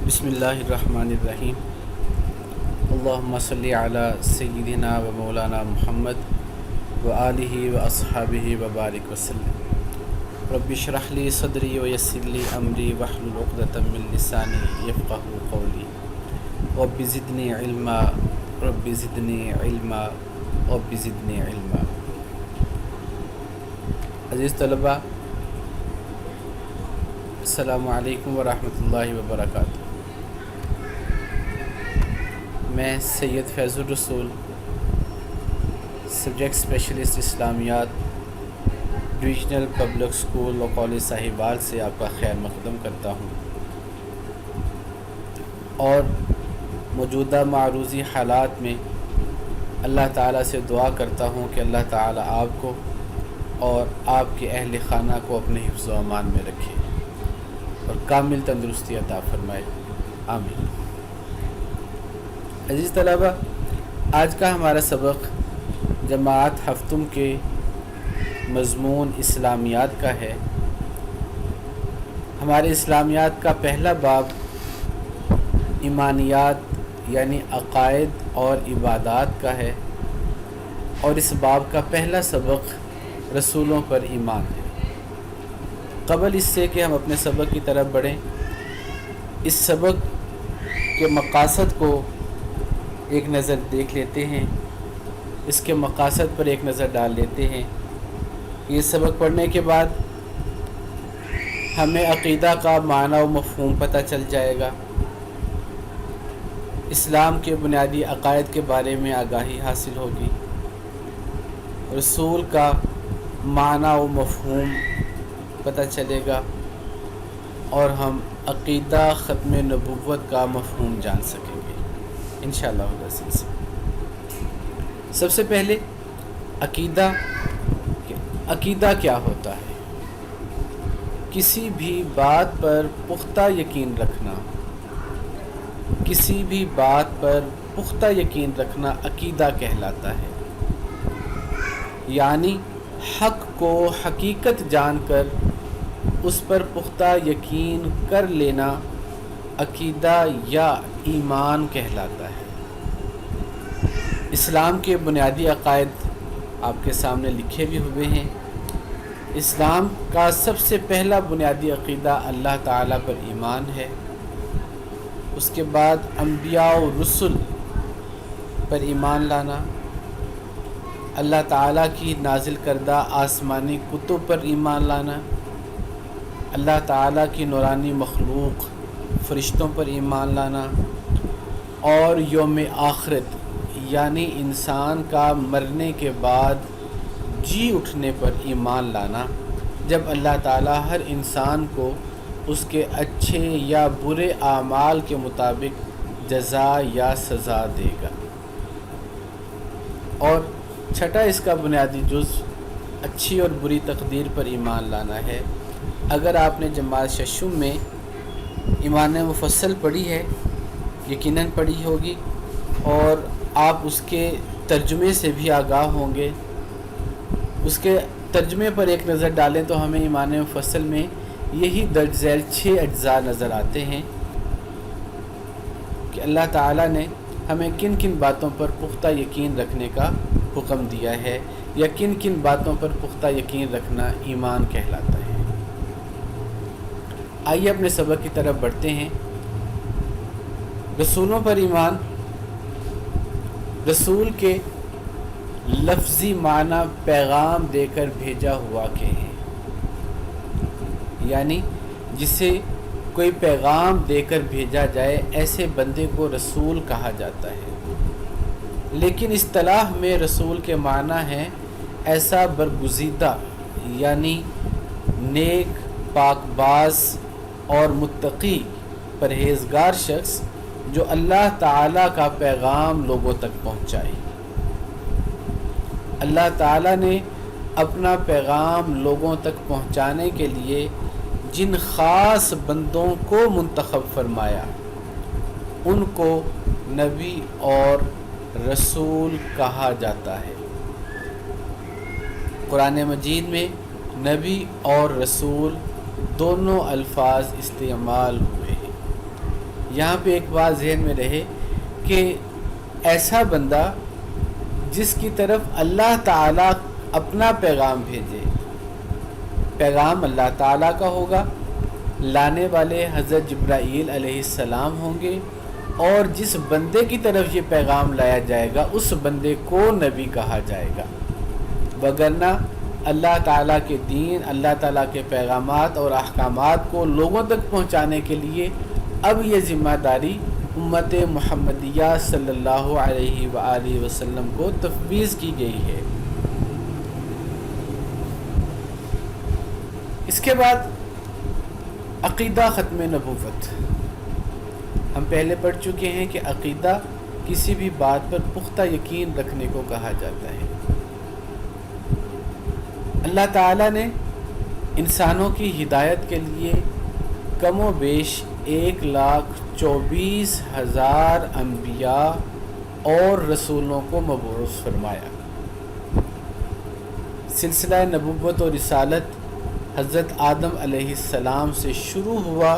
بسم اللہ الرحمن الرحیم اللہم صلی علی سیدنا و مولانا محمد و آلہ و اصحابہ و بارک وسلم رب اشرح لی صدری و یسر لی امری واحلل عقدۃ من لسانی یفقہوا قولی رب زدنی علما رب زدنی علما رب زدنی علما۔ عزیز طلباء، السلام علیکم ورحمۃ اللہ وبرکاتہ۔ میں سید فیض الرسول، سبجیکٹ اسپیشلسٹ اسلامیات، ڈویژنل پبلک اسکول و کالج ساہیوال سے آپ کا خیر مقدم کرتا ہوں اور موجودہ معروضی حالات میں اللہ تعالیٰ سے دعا کرتا ہوں کہ اللہ تعالیٰ آپ کو اور آپ کے اہل خانہ کو اپنے حفظ و امان میں رکھے اور کامل تندرستی عطا فرمائے، آمین۔ عزیز طلباء، آج کا ہمارا سبق جماعت ہفتم کے مضمون اسلامیات کا ہے۔ ہمارے اسلامیات کا پہلا باب ایمانیات یعنی عقائد اور عبادات کا ہے، اور اس باب کا پہلا سبق رسولوں پر ایمان ہے۔ قبل اس سے کہ ہم اپنے سبق کی طرف بڑھیں، اس سبق کے مقاصد کو ایک نظر دیکھ لیتے ہیں، اس کے مقاصد پر ایک نظر ڈال لیتے ہیں۔ یہ سبق پڑھنے کے بعد ہمیں عقیدہ کا معنی و مفہوم پتہ چل جائے گا، اسلام کے بنیادی عقائد کے بارے میں آگاہی حاصل ہوگی، رسول کا معنی و مفہوم پتہ چلے گا، اور ہم عقیدہ ختم نبوت کا مفہوم جان سکیں گے انشاءاللہ العزیز۔ سب سے پہلے عقیدہ کیا ہوتا ہے؟ کسی بھی بات پر پختہ یقین رکھنا، کسی بھی بات پر پختہ یقین رکھنا عقیدہ کہلاتا ہے، یعنی حق کو حقیقت جان کر اس پر پختہ یقین کر لینا عقیدہ یا ایمان کہلاتا ہے۔ اسلام کے بنیادی عقائد آپ کے سامنے لکھے بھی ہوئے ہیں۔ اسلام کا سب سے پہلا بنیادی عقیدہ اللہ تعالیٰ پر ایمان ہے، اس کے بعد انبیاء و رسل پر ایمان لانا، اللہ تعالیٰ کی نازل کردہ آسمانی کتب پر ایمان لانا، اللہ تعالیٰ کی نورانی مخلوق فرشتوں پر ایمان لانا، اور یوم آخرت یعنی انسان کا مرنے کے بعد جی اٹھنے پر ایمان لانا، جب اللہ تعالیٰ ہر انسان کو اس کے اچھے یا برے اعمال کے مطابق جزا یا سزا دے گا۔ اور چھٹا اس کا بنیادی جز اچھی اور بری تقدیر پر ایمان لانا ہے۔ اگر آپ نے جماعت ششم میں ایمان مفصل پڑھی ہے، یقیناً پڑھی ہوگی، اور آپ اس کے ترجمے سے بھی آگاہ ہوں گے۔ اس کے ترجمے پر ایک نظر ڈالیں تو ہمیں ایمان مفصل میں یہی درج ذیل 6 اجزاء نظر آتے ہیں کہ اللہ تعالیٰ نے ہمیں کن کن باتوں پر پختہ یقین رکھنے کا حکم دیا ہے، یا کن کن باتوں پر پختہ یقین رکھنا ایمان کہلاتا ہے۔ آئیے اپنے سبق کی طرف بڑھتے ہیں۔ رسولوں پر ایمان، رسول کے لفظی معنی پیغام دے کر بھیجا ہوا کے ہیں، یعنی جسے کوئی پیغام دے کر بھیجا جائے ایسے بندے کو رسول کہا جاتا ہے۔ لیکن اصطلاح میں رسول کے معنی ہے ایسا برگزیدہ یعنی نیک، پاک باز اور متقی پرہیزگار شخص جو اللہ تعالیٰ کا پیغام لوگوں تک پہنچائے۔ اللہ تعالیٰ نے اپنا پیغام لوگوں تک پہنچانے کے لیے جن خاص بندوں کو منتخب فرمایا، ان کو نبی اور رسول کہا جاتا ہے۔ قرآن مجید میں نبی اور رسول دونوں الفاظ استعمال ہوئے ہیں۔ یہاں پہ ایک بات ذہن میں رہے کہ ایسا بندہ جس کی طرف اللہ تعالیٰ اپنا پیغام بھیجے، پیغام اللہ تعالیٰ کا ہوگا، لانے والے حضرت جبرائیل علیہ السلام ہوں گے، اور جس بندے کی طرف یہ پیغام لایا جائے گا اس بندے کو نبی کہا جائے گا۔ وگرنہ اللہ تعالیٰ کے دین، اللہ تعالیٰ کے پیغامات اور احکامات کو لوگوں تک پہنچانے کے لیے اب یہ ذمہ داری امت محمدیہ صلی اللہ علیہ وآلہ وسلم کو تفویض کی گئی ہے۔ اس کے بعد عقیدہ ختم نبوت۔ ہم پہلے پڑھ چکے ہیں کہ عقیدہ کسی بھی بات پر پختہ یقین رکھنے کو کہا جاتا ہے۔ اللہ تعالیٰ نے انسانوں کی ہدایت کے لیے کم و بیش 1,24,000 انبیاء اور رسولوں کو مبعوث فرمایا۔ سلسلہ نبوت و رسالت حضرت آدم علیہ السلام سے شروع ہوا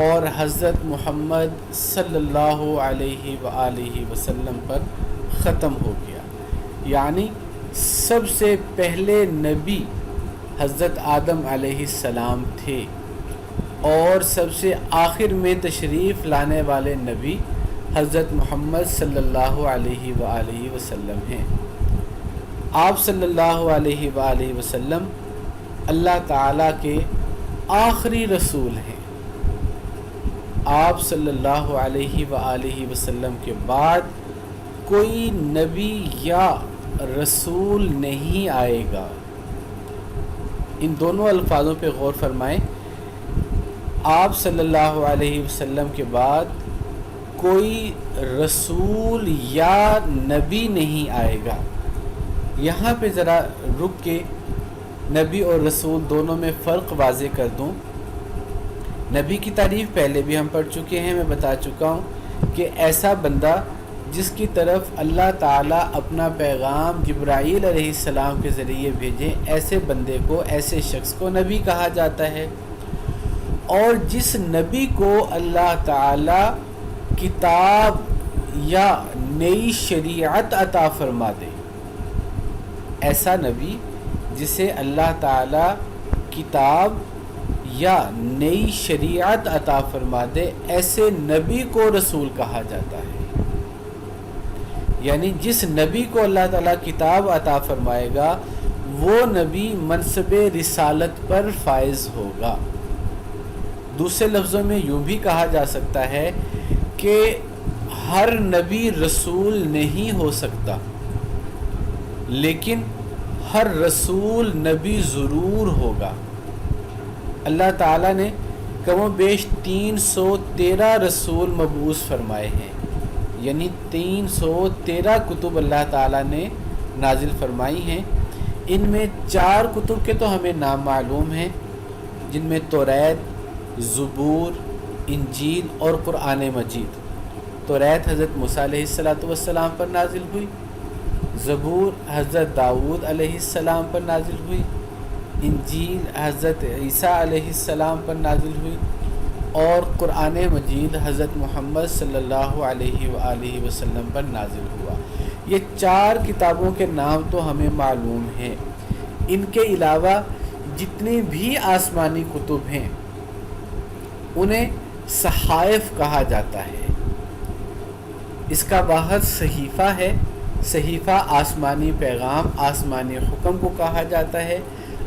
اور حضرت محمد صلی اللہ علیہ وآلہ وسلم پر ختم ہو گیا، یعنی سب سے پہلے نبی حضرت آدم علیہ السلام تھے اور سب سے آخر میں تشریف لانے والے نبی حضرت محمد صلی اللہ علیہ وآلہ وسلم ہیں۔ آپ صلی اللہ علیہ وآلہ وسلم اللہ تعالیٰ کے آخری رسول ہیں۔ آپ صلی اللہ علیہ وآلہ وسلم کے بعد کوئی نبی یا رسول نہیں آئے گا۔ ان دونوں الفاظوں پہ غور فرمائیں۔ آپ صلی اللہ علیہ وسلم کے بعد کوئی رسول یا نبی نہیں آئے گا۔ یہاں پہ ذرا رک کے نبی اور رسول دونوں میں فرق واضح کر دوں۔ نبی کی تعریف پہلے بھی ہم پڑھ چکے ہیں، میں بتا چکا ہوں کہ ایسا بندہ جس کی طرف اللہ تعالیٰ اپنا پیغام جبرائیل علیہ السلام کے ذریعے بھیجے، ایسے بندے کو، ایسے شخص کو نبی کہا جاتا ہے۔ اور جس نبی کو اللہ تعالیٰ کتاب یا نئی شریعت عطا فرما دے، ایسا نبی جسے اللہ تعالیٰ کتاب یا نئی شریعت عطا فرما دے، ایسے نبی کو رسول کہا جاتا ہے۔ یعنی جس نبی کو اللہ تعالیٰ کتاب عطا فرمائے گا وہ نبی منصب رسالت پر فائز ہوگا۔ دوسرے لفظوں میں یوں بھی کہا جا سکتا ہے کہ ہر نبی رسول نہیں ہو سکتا، لیکن ہر رسول نبی ضرور ہوگا۔ اللہ تعالیٰ نے کم و بیش 313 رسول مبعوث فرمائے ہیں، یعنی 313 کتب اللہ تعالیٰ نے نازل فرمائی ہیں۔ ان میں 4 کتب کے تو ہمیں نام معلوم ہیں، جن میں توریت، زبور، انجیل اور قرآن مجید۔ توریت حضرت موسیٰ علیہ السلام پر نازل ہوئی، زبور حضرت داؤد علیہ السلام پر نازل ہوئی، انجیل حضرت عیسیٰ علیہ السلام پر نازل ہوئی، اور قرآن مجید حضرت محمد صلی اللہ علیہ وآلہ وسلم پر نازل ہوا۔ یہ 4 کتابوں کے نام تو ہمیں معلوم ہیں۔ ان کے علاوہ جتنی بھی آسمانی کتب ہیں انہیں صحائف کہا جاتا ہے۔ اس کا واحد صحیفہ ہے۔ صحیفہ آسمانی پیغام، آسمانی حکم کو کہا جاتا ہے۔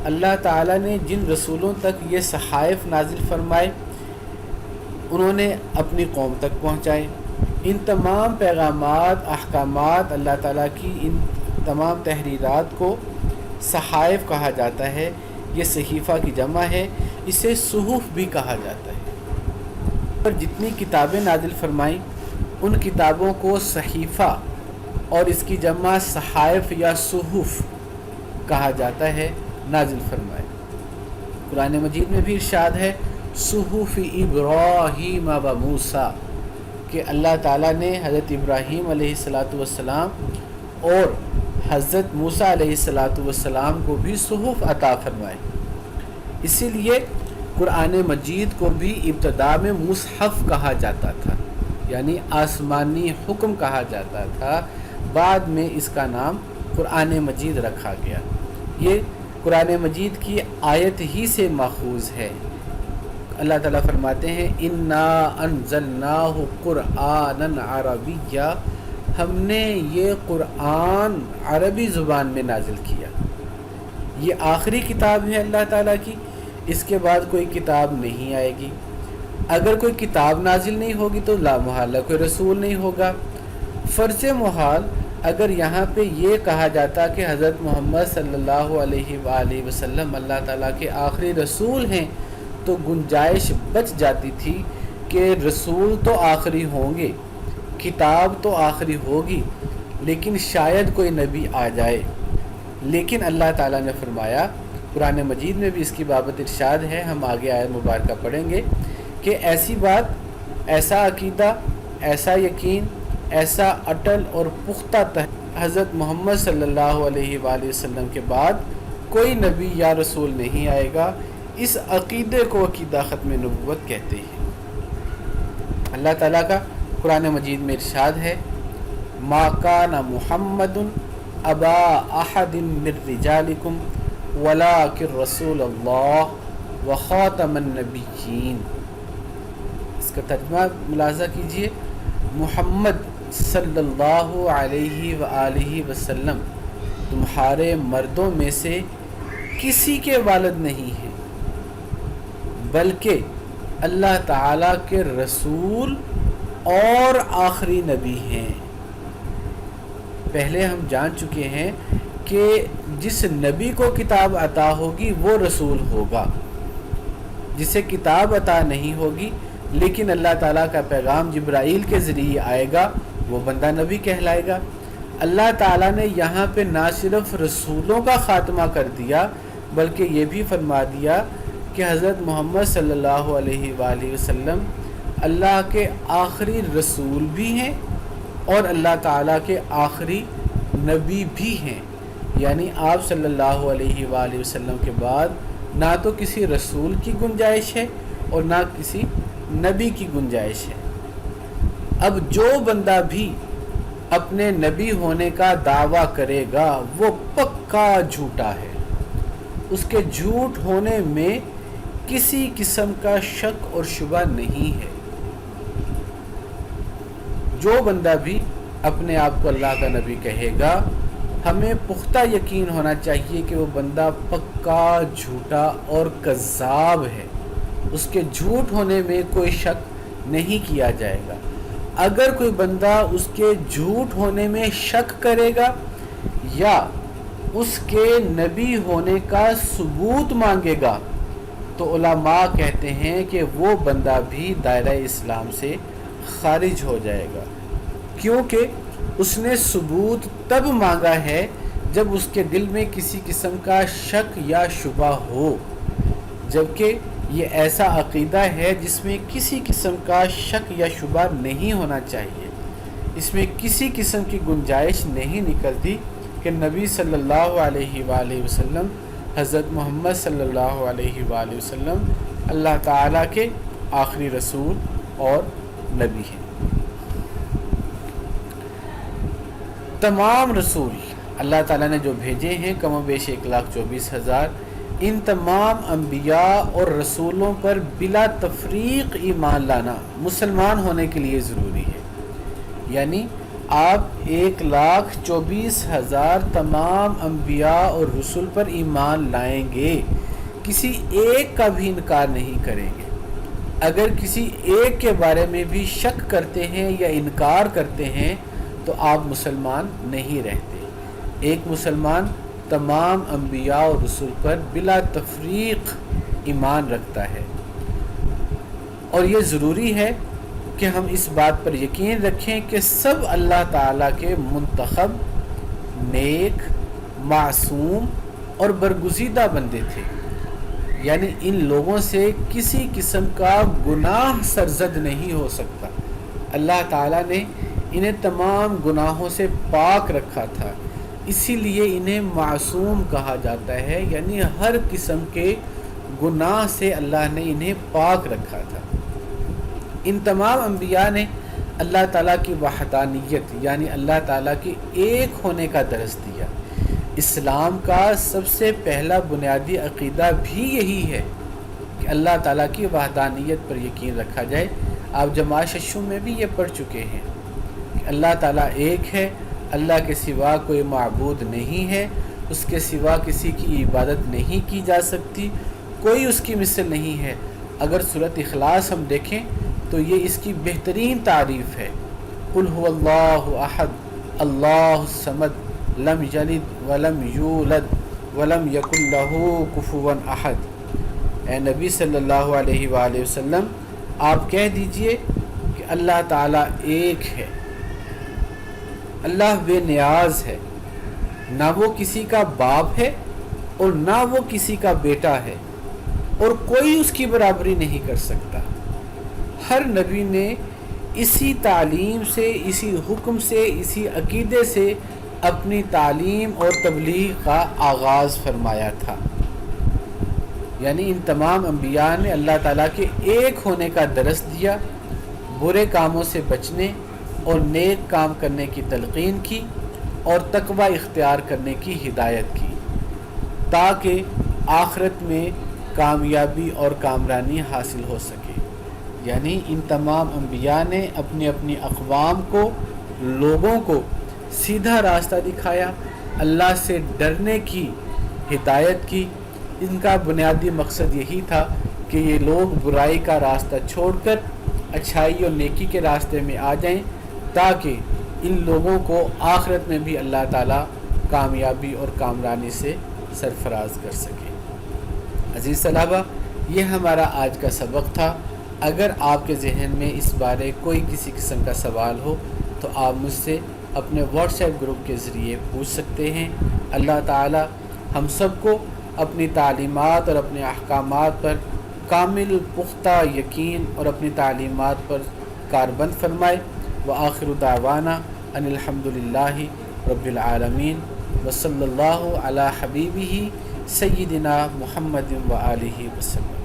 اللہ تعالیٰ نے جن رسولوں تک یہ صحائف نازل فرمائے انہوں نے اپنی قوم تک پہنچائے۔ ان تمام پیغامات، احکامات، اللہ تعالیٰ کی ان تمام تحریرات کو صحائف کہا جاتا ہے۔ یہ صحیفہ کی جمع ہے، اسے صحف بھی کہا جاتا ہے۔ اور جتنی کتابیں نازل فرمائیں ان کتابوں کو صحیفہ اور اس کی جمع صحائف یا صحف کہا جاتا ہے، نازل فرمائے۔ قرآن مجید میں بھی ارشاد ہے صحف ابراہیم و موسیٰ، کہ اللہ تعالیٰ نے حضرت ابراہیم علیہ السلام اور حضرت موسیٰ علیہ السلام کو بھی صحف عطا فرمائے۔ اسی لیے قرآن مجید کو بھی ابتدا میں مصحف کہا جاتا تھا، یعنی آسمانی حکم کہا جاتا تھا، بعد میں اس کا نام قرآن مجید رکھا گیا۔ یہ قرآن مجید کی آیت ہی سے ماخوذ ہے۔ اللہ تعالیٰ فرماتے ہیں اِنَّا أَنزَلْنَاهُ قُرْآنًا عَرَبِيًّا، ہم نے یہ قرآن عربی زبان میں نازل کیا۔ یہ آخری کتاب ہے اللہ تعالیٰ کی، اس کے بعد کوئی کتاب نہیں آئے گی۔ اگر کوئی کتاب نازل نہیں ہوگی تو لا محالہ کوئی رسول نہیں ہوگا۔ فرض محال اگر یہاں پہ یہ کہا جاتا کہ حضرت محمد صلی اللہ علیہ وآلہ وسلم اللہ تعالیٰ کے آخری رسول ہیں، تو گنجائش بچ جاتی تھی کہ رسول تو آخری ہوں گے، کتاب تو آخری ہوگی، لیکن شاید کوئی نبی آ جائے۔ لیکن اللہ تعالیٰ نے فرمایا، قرآن مجید میں بھی اس کی بابت ارشاد ہے، ہم آگے آیت مبارکہ پڑھیں گے، کہ ایسی بات، ایسا عقیدہ، ایسا یقین، ایسا اٹل اور پختہ حضرت محمد صلی اللہ علیہ وآلہ وسلم کے بعد کوئی نبی یا رسول نہیں آئے گا۔ اس عقیدے کو عقیدہ ختم نبوت کہتے ہیں۔ اللہ تعالیٰ کا قرآن مجید میں ارشاد ہے ما کان محمد ابا احد من رجالکم ولکن رسول اللہ وخاتم النبیین۔ اس کا ترجمہ ملاحظہ کیجئے، محمد صلی اللہ علیہ وآلہ وسلم تمہارے مردوں میں سے کسی کے والد نہیں ہیں، بلکہ اللہ تعالیٰ کے رسول اور آخری نبی ہیں۔ پہلے ہم جان چکے ہیں کہ جس نبی کو کتاب عطا ہوگی وہ رسول ہوگا، جسے کتاب عطا نہیں ہوگی لیکن اللہ تعالیٰ کا پیغام جبرائیل کے ذریعے آئے گا، وہ بندہ نبی کہلائے گا۔ اللہ تعالیٰ نے یہاں پہ نہ صرف رسولوں کا خاتمہ کر دیا بلکہ یہ بھی فرما دیا کہ حضرت محمد صلی اللہ علیہ وآلہ وسلم اللہ کے آخری رسول بھی ہیں اور اللہ تعالیٰ کے آخری نبی بھی ہیں، یعنی آپ صلی اللہ علیہ وآلہ وسلم کے بعد نہ تو کسی رسول کی گنجائش ہے اور نہ کسی نبی کی گنجائش ہے۔ اب جو بندہ بھی اپنے نبی ہونے کا دعویٰ کرے گا وہ پکا جھوٹا ہے، اس کے جھوٹ ہونے میں کسی قسم کا شک اور شبہ نہیں ہے۔ جو بندہ بھی اپنے آپ کو اللہ کا نبی کہے گا، ہمیں پختہ یقین ہونا چاہیے کہ وہ بندہ پکا جھوٹا اور کذاب ہے، اس کے جھوٹ ہونے میں کوئی شک نہیں کیا جائے گا۔ اگر کوئی بندہ اس کے جھوٹ ہونے میں شک کرے گا یا اس کے نبی ہونے کا ثبوت مانگے گا تو علماء کہتے ہیں کہ وہ بندہ بھی دائرہ اسلام سے خارج ہو جائے گا، کیونکہ اس نے ثبوت تب مانگا ہے جب اس کے دل میں کسی قسم کا شک یا شبہ ہو، جبکہ یہ ایسا عقیدہ ہے جس میں کسی قسم کا شک یا شبہ نہیں ہونا چاہیے، اس میں کسی قسم کی گنجائش نہیں نکلتی کہ نبی صلی اللہ علیہ وآلہ وسلم، حضرت محمد صلی اللہ علیہ وآلہ وسلم اللہ تعالیٰ کے آخری رسول اور نبی ہیں۔ تمام رسول اللہ تعالیٰ نے جو بھیجے ہیں کم و بیش 1,24,000، ان تمام انبیاء اور رسولوں پر بلا تفریق ایمان لانا مسلمان ہونے کے لیے ضروری ہے۔ یعنی آپ 1,24,000 تمام انبیاء اور رسول پر ایمان لائیں گے، کسی ایک کا بھی انکار نہیں کریں گے۔ اگر کسی ایک کے بارے میں بھی شک کرتے ہیں یا انکار کرتے ہیں تو آپ مسلمان نہیں رہتے۔ ایک مسلمان تمام انبیاء اور رسول پر بلا تفریق ایمان رکھتا ہے، اور یہ ضروری ہے کہ ہم اس بات پر یقین رکھیں کہ سب اللہ تعالیٰ کے منتخب، نیک، معصوم اور برگزیدہ بندے تھے، یعنی ان لوگوں سے کسی قسم کا گناہ سرزد نہیں ہو سکتا۔ اللہ تعالیٰ نے انہیں تمام گناہوں سے پاک رکھا تھا، اسی لیے انہیں معصوم کہا جاتا ہے، یعنی ہر قسم کے گناہ سے اللہ نے انہیں پاک رکھا تھا۔ ان تمام انبیاء نے اللہ تعالیٰ کی وحدانیت یعنی اللہ تعالیٰ کے ایک ہونے کا درس دیا۔ اسلام کا سب سے پہلا بنیادی عقیدہ بھی یہی ہے کہ اللہ تعالیٰ کی وحدانیت پر یقین رکھا جائے۔ آپ جماعت ششم میں بھی یہ پڑھ چکے ہیں کہ اللہ تعالیٰ ایک ہے، اللہ کے سوا کوئی معبود نہیں ہے، اس کے سوا کسی کی عبادت نہیں کی جا سکتی، کوئی اس کی مثل نہیں ہے۔ اگر سورۃ اخلاص ہم دیکھیں تو یہ اس کی بہترین تعریف ہے۔ قل هو اللہ احد اللہ الصمد لم یلد ولم یولد ولم یکن لہ کفوا احد۔ اے نبی صلی اللہ علیہ وآلہ وسلم آپ کہہ دیجئے کہ اللہ تعالیٰ ایک ہے، اللہ بے نیاز ہے، نہ وہ کسی کا باپ ہے اور نہ وہ کسی کا بیٹا ہے، اور کوئی اس کی برابری نہیں کر سکتا۔ ہر نبی نے اسی تعلیم سے، اسی حکم سے، اسی عقیدے سے اپنی تعلیم اور تبلیغ کا آغاز فرمایا تھا۔ یعنی ان تمام انبیاء نے اللہ تعالیٰ کے ایک ہونے کا درس دیا، برے کاموں سے بچنے اور نیک کام کرنے کی تلقین کی اور تقوی اختیار کرنے کی ہدایت کی، تاکہ آخرت میں کامیابی اور کامرانی حاصل ہو سکے۔ یعنی ان تمام انبیاء نے اپنی اپنی اقوام کو، لوگوں کو سیدھا راستہ دکھایا، اللہ سے ڈرنے کی ہدایت کی۔ ان کا بنیادی مقصد یہی تھا کہ یہ لوگ برائی کا راستہ چھوڑ کر اچھائی اور نیکی کے راستے میں آ جائیں، تاکہ ان لوگوں کو آخرت میں بھی اللہ تعالیٰ کامیابی اور کامرانی سے سرفراز کر سکے۔ عزیز طلبہ، یہ ہمارا آج کا سبق تھا۔ اگر آپ کے ذہن میں اس بارے کوئی کسی قسم کا سوال ہو تو آپ مجھ سے اپنے واٹس ایپ گروپ کے ذریعے پوچھ سکتے ہیں۔ اللہ تعالیٰ ہم سب کو اپنی تعلیمات اور اپنے احکامات پر کامل پختہ یقین اور اپنی تعلیمات پر کاربند فرمائے۔ وآخر دعوانا ان الحمد للہ رب العالمین وصلی اللہ علی حبیبہ سیدنا محمد وآلہ وسلم۔